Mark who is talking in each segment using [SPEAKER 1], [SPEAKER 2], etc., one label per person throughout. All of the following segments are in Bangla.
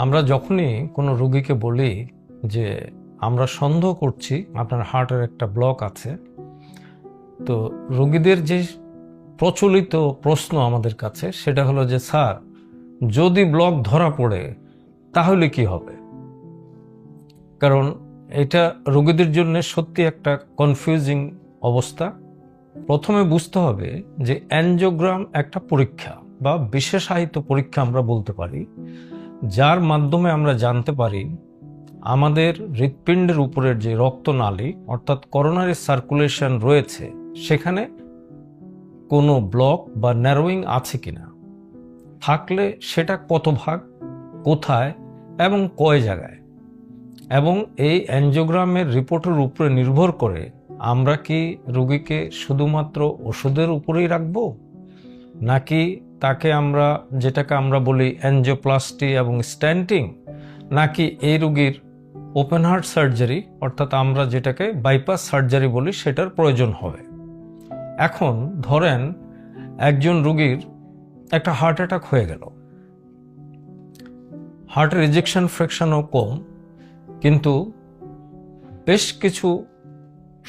[SPEAKER 1] আমরা যখনই কোনো রোগীকে বলি যে আমরা সন্দেহ করছি আপনার হার্টের একটা ব্লক আছে, তো রোগীদের যে প্রচলিত প্রশ্ন আমাদের কাছে সেটা হলো যে স্যার, যদি ব্লক ধরা পড়ে তাহলে কি হবে? কারণ এটা রোগীদের জন্য সত্যি একটা কনফিউজিং অবস্থা। প্রথমে বুঝতে হবে যে অ্যানজিওগ্রাম একটা পরীক্ষা বা বিশেষায়িত পরীক্ষা আমরা বলতে পারি, যার মাধ্যমে আমরা জানতে পারি আমাদের হৃৎপিণ্ডের উপরের যে রক্তনালী অর্থাৎ করোনারি সার্কুলেশন রয়েছে সেখানে কোনো ব্লক বা ন্যারোয়িং আছে কিনা, থাকলে সেটা কত ভাগ, কোথায় এবং কয় জায়গায়। এবং এই অ্যানজিওগ্রামের রিপোর্টের উপরে নির্ভর করে আমরা কি রোগীকে শুধুমাত্র ওষুধের উপরেই রাখবো, নাকি তাকে আমরা যেটাকে আমরা বলি অ্যানজিওপ্লাস্টি এবং স্ট্যান্টিং, নাকি এই রোগীর ওপেন হার্ট সার্জারি অর্থাৎ আমরা যেটাকে বাইপাস সার্জারি বলি সেটার প্রয়োজন হবে। এখন ধরেন একজন রোগীর একটা হার্ট অ্যাটাক হয়ে গেল, হার্টের ইজেকশন ফ্র্যাকশনও কম, কিন্তু বেশ কিছু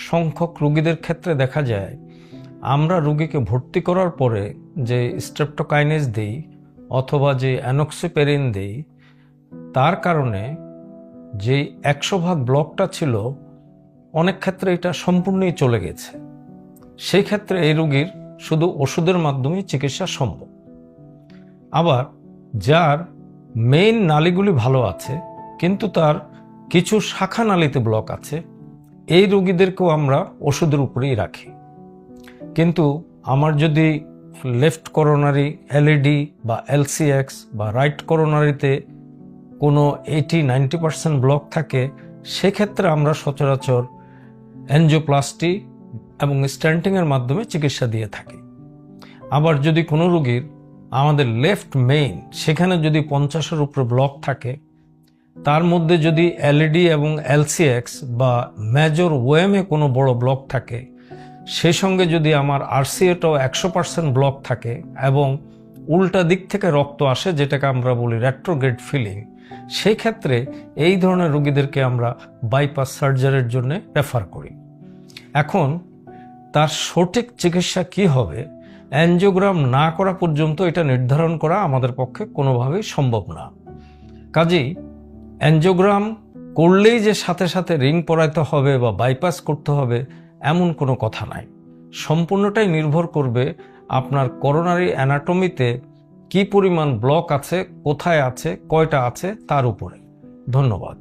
[SPEAKER 1] সংখ্যক রোগীদের ক্ষেত্রে দেখা যায় আমরা রোগীকে ভর্তি করার পরে যে স্ট্রেপ্টোকাইনেজ দেই অথবা যে অ্যানক্সিপেরিন দেই, তার কারণে যে 100% ব্লকটা ছিল অনেক ক্ষেত্রে এটা সম্পূর্ণই চলে গেছে। সেই ক্ষেত্রে এই রোগীর শুধু ওষুধের মাধ্যমে চিকিৎসা সম্ভব। আবার যার মেইন নালীগুলি ভালো আছে কিন্তু তার কিছু শাখা নালীতে ব্লক আছে, এই রোগীদেরকেও আমরা ওষুধের উপরেই রাখি। কিন্তু আমার যদি লেফট করোনারি এলইডি বা এলসিএক্স বা রাইট করোনারিতে কোনো 80-90% ব্লক থাকে, সেক্ষেত্রে আমরা সচরাচর অ্যানজিওপ্লাস্টি এবং স্ট্যান্টিংয়ের মাধ্যমে চিকিৎসা দিয়ে থাকি। আবার যদি কোনো রোগীর আমাদের লেফট মেইন সেখানে যদি 50-এর উপরে ব্লক থাকে, তার মধ্যে যদি এলইডি এবং এলসিএক্স বা মেজর ওএমে কোনো বড় ব্লক থাকে, সেই সঙ্গে যদি আমার আরসিএটাও 100% ব্লক থাকে এবং উল্টা দিক থেকে রক্ত আসে যেটাকে আমরা বলি রেট্রোগ্রেড ফিলিং, সেই ক্ষেত্রে এই ধরনের রোগীদেরকে আমরা বাইপাস সার্জারির জন্য রেফার করি। এখন তার সঠিক চিকিৎসা কি হবে অ্যানজিওগ্রাম না করা পর্যন্ত এটা নির্ধারণ করা আমাদের পক্ষে কোনোভাবেই সম্ভব না। কাজেই অ্যানজিওগ্রাম করলেই যে সাথে সাথে রিং পরাইতে হবে বা বাইপাস করতে হবে এমন কোনো কথা নাই। সম্পূর্ণটাই নির্ভর করবে আপনার করোনারি অ্যানাটমিতে কি পরিমাণ ব্লক আছে, কোথায় আছে, কয়টা আছে তার উপরে। ধন্যবাদ।